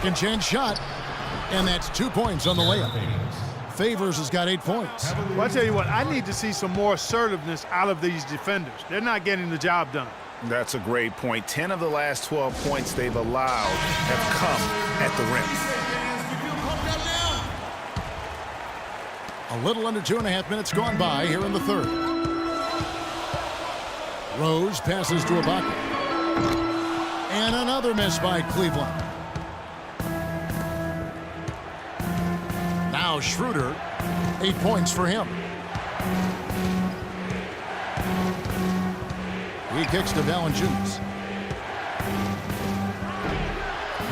Second chance shot. And that's 2 points on the layup. Favors has got 8 points. Well, I tell you what, I need to see some more assertiveness out of these defenders. They're not getting the job done. That's a great point. 10 of the last 12 points they've allowed have come at the rim. A little under 2.5 minutes gone by here in the third. Rose passes to Ibaka. And another miss by Cleveland. Now Schroeder, 8 points for him. He kicks to Valanciunas.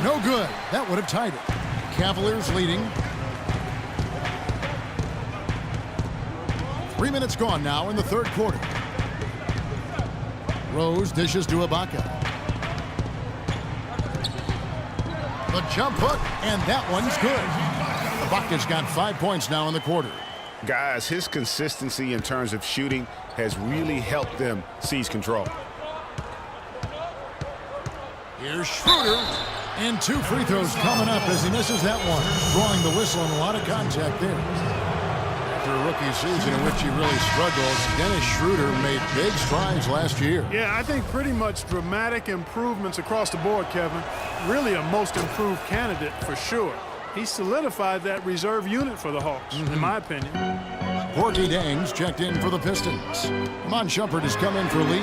No good. That would have tied it. Cavaliers leading. 3 minutes gone now in the third quarter. Rose dishes to Ibaka. The jump hook, and that one's good. Ibaka's got 5 points now in the quarter. Guys, his consistency in terms of shooting has really helped them seize control. Here's Schroeder, and 2 free throws coming up as he misses that one. Drawing the whistle and a lot of contact there. After a rookie season in which he really struggled, Dennis Schroeder made big strides last year. Yeah, I think pretty much dramatic improvements across the board, Kevin. Really a most improved candidate for sure. He solidified that reserve unit for the Hawks, in my opinion. Porky Dangs checked in for the Pistons. Iman Shumpert has come in for Lee.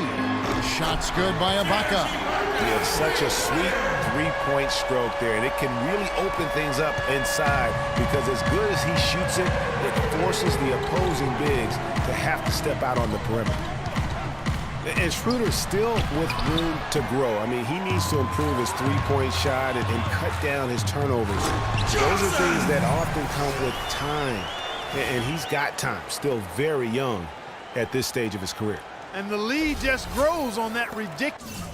Shot's good by Ibaka. He has such a sweet three-point stroke there, and it can really open things up inside because as good as he shoots it, it forces the opposing bigs to have to step out on the perimeter. And Schroeder's still with room to grow. I mean, he needs to improve his three-point shot and cut down his turnovers. Those are things that often come with time. And he's got time, still very young at this stage of his career. And the lead just grows on that ridiculous.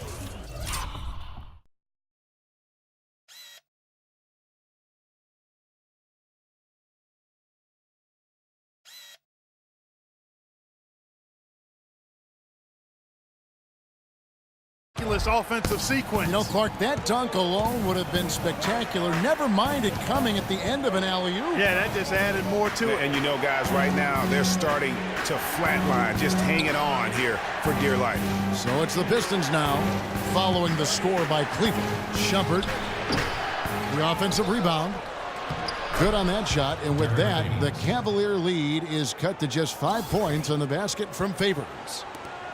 Offensive sequence. You know, Clark, that dunk alone would have been spectacular. Never mind it coming at the end of an alley-oop. Yeah, that just added more to it. And you know, guys, right now they're starting to flatline, just hanging on here for dear life. So it's the Pistons now, following the score by Cleveland. Shumpert, the offensive rebound. Good on that shot, and with that, the Cavalier lead is cut to just 5 points on the basket from Favors.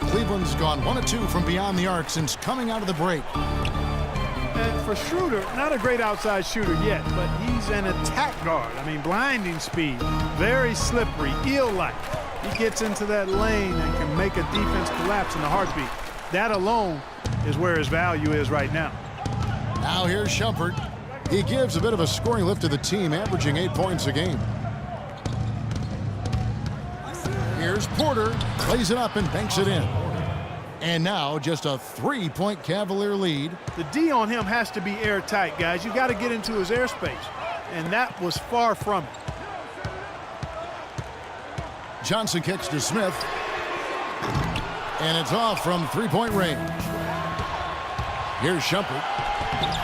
Cleveland's gone 1 of 2 from beyond the arc since coming out of the break. And for Schroeder, not a great outside shooter yet, but he's an attack guard. I mean, blinding speed, very slippery, eel-like. He gets into that lane and can make a defense collapse in a heartbeat. That alone is where his value is right now. Now here's Shumpert. He gives a bit of a scoring lift to the team, averaging 8 points a game. Here's Porter, plays it up and banks it in. And now just a 3-point Cavalier lead. The D on him has to be airtight, guys. You got to get into his airspace, and that was far from it. Johnson kicks to Smith. And it's off from 3-point range. Here's Shumpert.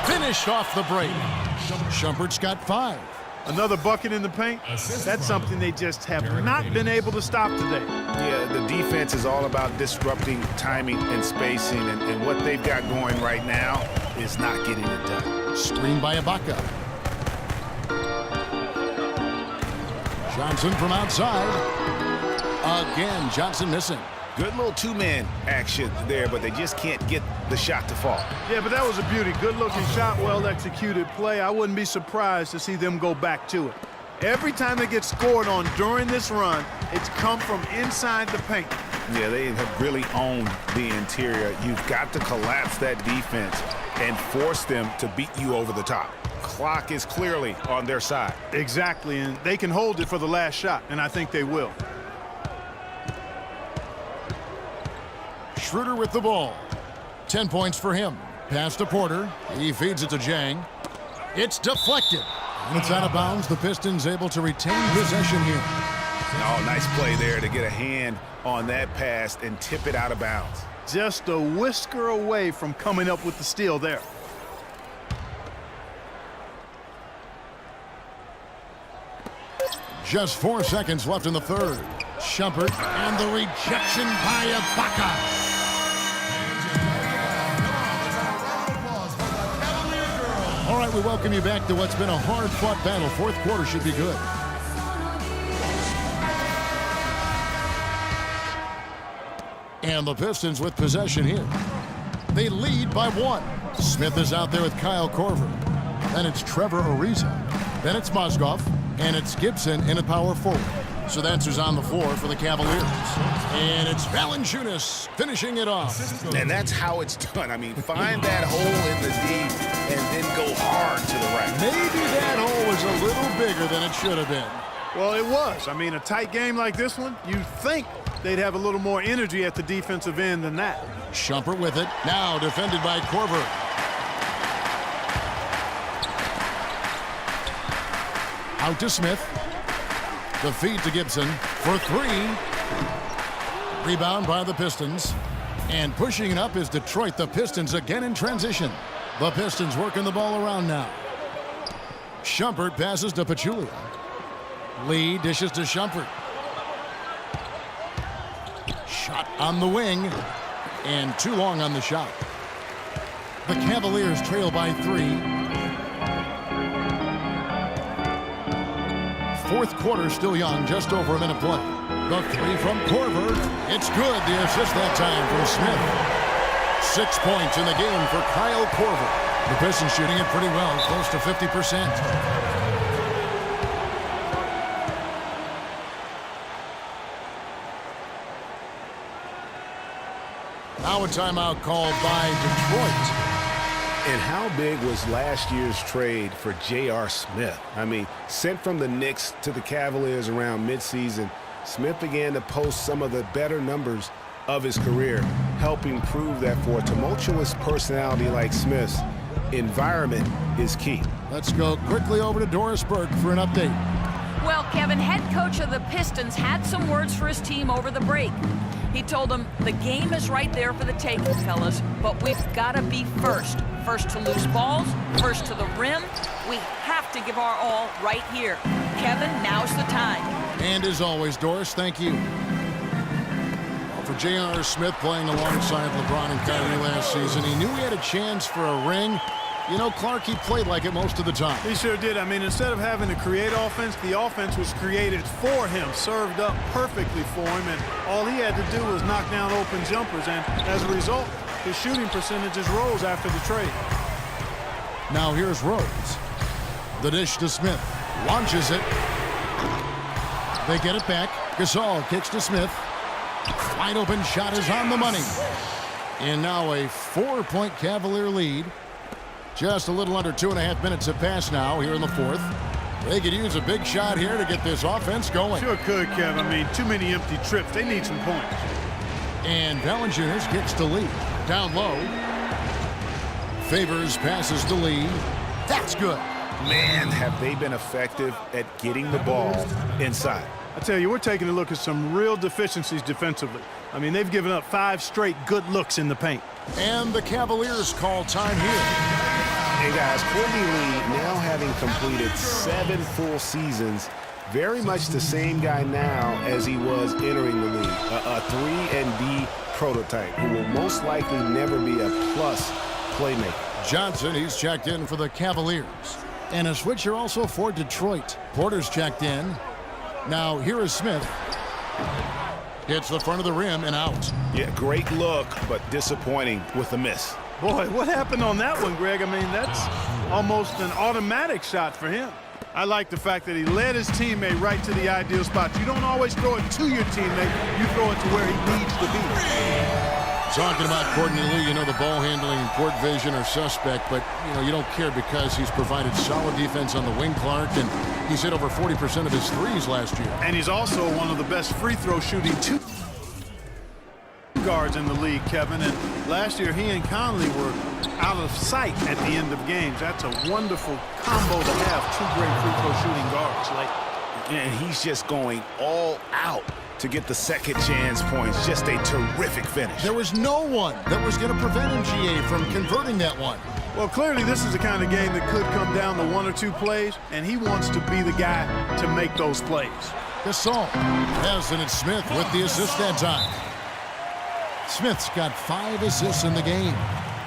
Finished off the break. Shumpert's got 5. Another bucket in the paint. That's something they just have not been able to stop today. Yeah, the defense is all about disrupting timing and spacing, and what they've got going right now is not getting it done. Screen by Ibaka. Johnson from outside. Again, Johnson missing. Good little two-man action there, but they just can't get the shot to fall. Yeah, but that was a beauty. Good-looking shot, well-executed play. I wouldn't be surprised to see them go back to it. Every time they get scored on during this run, it's come from inside the paint. Yeah, they have really owned the interior. You've got to collapse that defense and force them to beat you over the top. Clock is clearly on their side. Exactly, and they can hold it for the last shot, and I think they will. Schroeder with the ball. 10 points for him. Pass to Porter. He feeds it to Jang. It's deflected. And it's out of bounds. The Pistons able to retain possession here. Oh, nice play there to get a hand on that pass and tip it out of bounds. Just a whisker away from coming up with the steal there. Just 4 seconds left in the third. Shumpert and the rejection by Ibaka. All right, we welcome you back to what's been a hard-fought battle. Fourth quarter should be good. And the Pistons with possession here. They lead by 1. Smith is out there with Kyle Korver. Then it's Trevor Ariza. Then it's Mozgov. And it's Gibson in a power forward. So that's who's on the floor for the Cavaliers. And it's Valanciunas finishing it off. And that's how it's done. I mean, find that hole in the D and then go hard to the rack. Maybe that hole was a little bigger than it should have been. Well, it was. I mean, a tight game like this one, you'd think they'd have a little more energy at the defensive end than that. Shumpert with it. Now defended by Korver. Out to Smith. The feed to Gibson for 3. Rebound by the Pistons. And pushing it up is Detroit. The Pistons again in transition. The Pistons working the ball around now. Shumpert passes to Pachulia. Lee dishes to Shumpert. Shot on the wing. And too long on the shot. The Cavaliers trail by 3. Fourth quarter still young, just over a minute play. The 3 from Korver. It's good. The assist that time from Smith. 6 points in the game for Kyle Korver. The Pistons shooting it pretty well, close to 50%. Now a timeout called by Detroit. And how big was last year's trade for J.R. Smith? I mean, sent from the Knicks to the Cavaliers around midseason, Smith began to post some of the better numbers of his career, helping prove that for a tumultuous personality like Smith's, environment is key. Let's go quickly over to Doris Burke for an update. Well, Kevin, head coach of the Pistons had some words for his team over the break. He told them, the game is right there for the taking, fellas, but we've got to be first. First to loose balls, first to the rim. We have to give our all right here. Kevin, now's the time. And as always, Doris, thank you. Well, for J.R. Smith playing alongside LeBron and Kyrie last season, he knew he had a chance for a ring. You know, Clark, he played like it most of the time. He sure did. I mean, instead of having to create offense, the offense was created for him, served up perfectly for him, and all he had to do was knock down open jumpers, and as a result, his shooting percentages rose after the trade. Now here's Rose. The dish to Smith. Launches it. They get it back. Gasol kicks to Smith. Wide open shot is on the money. And now a 4-point Cavalier lead. Just a little under 2.5 minutes have passed now here in the fourth. They could use a big shot here to get this offense going. Sure could, Kev. I mean, too many empty trips. They need some points. And Valanciunas kicks to Lee. Down low. Favors passes to Lee. That's good. Man, have they been effective at getting the ball inside. I tell you, we're taking a look at some real deficiencies defensively. I mean, they've given up 5 straight good looks in the paint. And the Cavaliers call time here. Hey guys, Courtney Lee, now having completed 7 full seasons, very much the same guy now as he was entering the league. A 3-and-D prototype who will most likely never be a plus playmaker. Johnson, he's checked in for the Cavaliers. And a switcher also for Detroit. Porter's checked in. Now here is Smith. Hits the front of the rim and out. Yeah, great look, but disappointing with a miss. Boy, what happened on that one, Greg? I mean, that's almost an automatic shot for him. I like the fact that he led his teammate right to the ideal spot. You don't always throw it to your teammate. You throw it to where he needs to be. Talking about Courtney Lee, you know the ball handling and court vision are suspect, but you don't care because he's provided solid defense on the wing, Clark, and he's hit over 40% of his threes last year. And he's also one of the best free throw shooting guards in the league, Kevin. And last year, he and Conley were out of sight at the end of games. That's a wonderful combo to have, 2 great free throw shooting guards. And he's just going all out to get the second chance points. Just a terrific finish. There was no one that was going to prevent MGA from converting that one. Well, clearly this is the kind of game that could come down to 1 or 2 plays, and he wants to be the guy to make those plays. Gasol has it. It's Smith with the assist that time. Smith's got 5 assists in the game.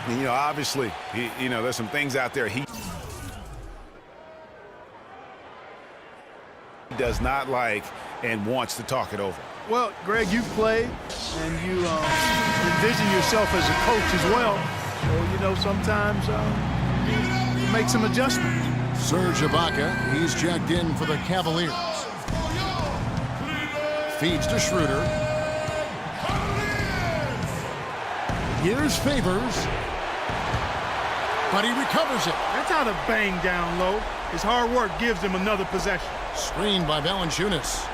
You know, obviously, there's some things out there he does not like and wants to talk it over. Well, Greg, you've played, and you envision yourself as a coach as well. So, sometimes you make some adjustments. Serge Ibaka, he's checked in for the Cavaliers. Feeds to Schroeder. Here's Favors. But he recovers it. That's how to bang down low. His hard work gives him another possession. Screened by Valanciunas.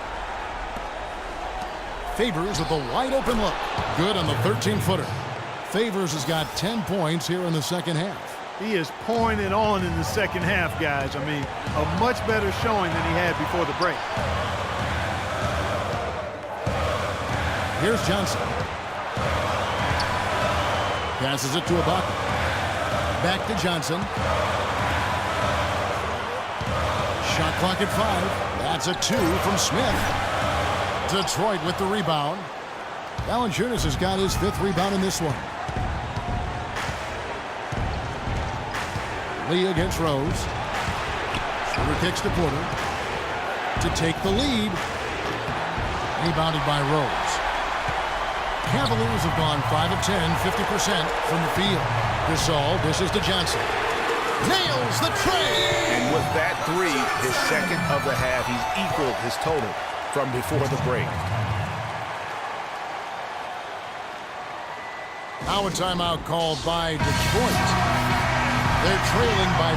Favors with a wide open look. Good on the 13-footer. Favors has got 10 points here in the second half. He is pouring it on in the second half, guys. I mean, a much better showing than he had before the break. Here's Johnson. Passes it to Ibaka. Back to Johnson. Shot clock at 5. That's a 2 from Smith. Detroit with the rebound. Valanciunas has got his 5th rebound in this one. Lee against Rose. Schroeder kicks to Porter to take the lead. Rebounded by Rose. Cavaliers have gone 5 of 10, 50% from the field. Gasol dishes to Johnson. Nails the tray. And with that 3, his second of the half, he's equaled his total from before the break. Now a timeout called by Detroit. They're trailing by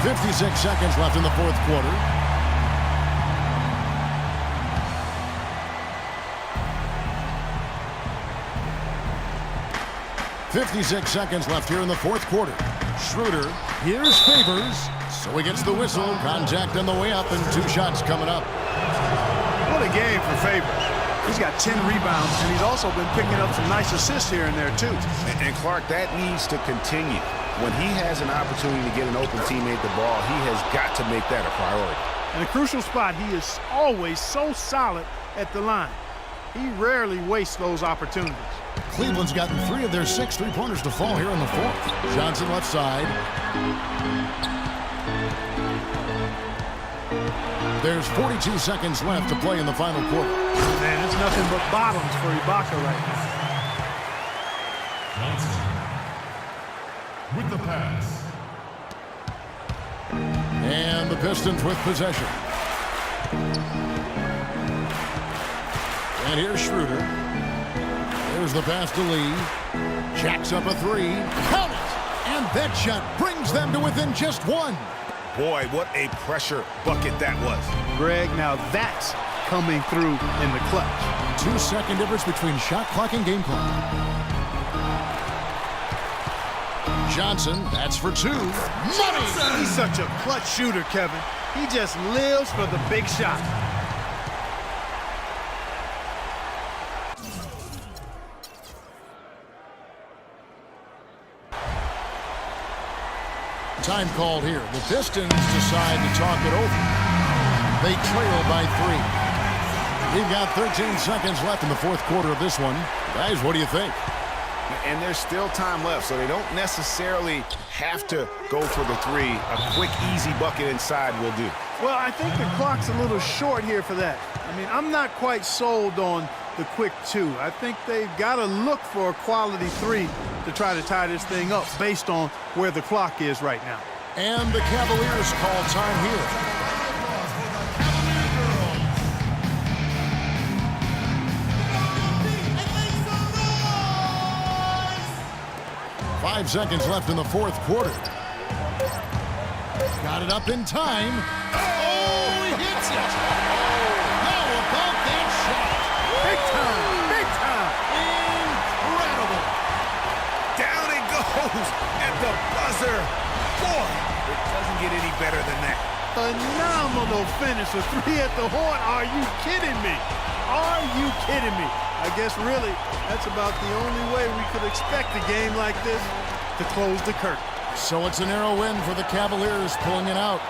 4. 56 seconds left in the 4th quarter. .56 seconds left here in the 4th quarter. Schroeder, here's Favors. So he gets the whistle. Contact on the way up and 2 shots coming up. What a game for Favors. He's got 10 rebounds, and he's also been picking up some nice assists here and there, too. And Clark, that needs to continue. When he has an opportunity to get an open teammate the ball, he has got to make that a priority. In a crucial spot, he is always so solid at the line. He rarely wastes those opportunities. Cleveland's gotten 3 of their 6 3-pointers to fall here in the 4th. Johnson left side. There's 42 seconds left to play in the final quarter. Man, it's nothing but bottoms for Ibaka right now. Johnson with the pass. And the Pistons with possession. And here's Schroeder. There's the pass to Lee. Jacks up a 3. Count it! And that shot brings them to within just 1. Boy, what a pressure bucket that was. Greg, now that's coming through in the clutch. 2-second difference between shot clock and game clock. Johnson, that's for 2. Money! He's such a clutch shooter, Kevin. He just lives for the big shot. Time called here. The Pistons decide to talk it over. They trail by 3. We've got 13 seconds left in the 4th quarter of this one. Guys, what do you think? And there's still time left, so they don't necessarily have to go for the 3. A quick, easy bucket inside will do. Well, I think the clock's a little short here for that. I mean, I'm not quite sold on the quick 2. I think they've got to look for a quality 3 to try to tie this thing up based on where the clock is right now. And the Cavaliers call time here. 5 seconds left in the 4th quarter. Got it up in time. Oh, he hits it! How about that shot? Big time! Big time! Incredible! Down it goes at the buzzer. Boy, it doesn't get any better than that. Phenomenal finish. A 3 at the horn. Are you kidding me? Are you kidding me? I guess really that's about the only way we could expect a game like this to close the curtain. So it's a narrow win for the Cavaliers, pulling it out.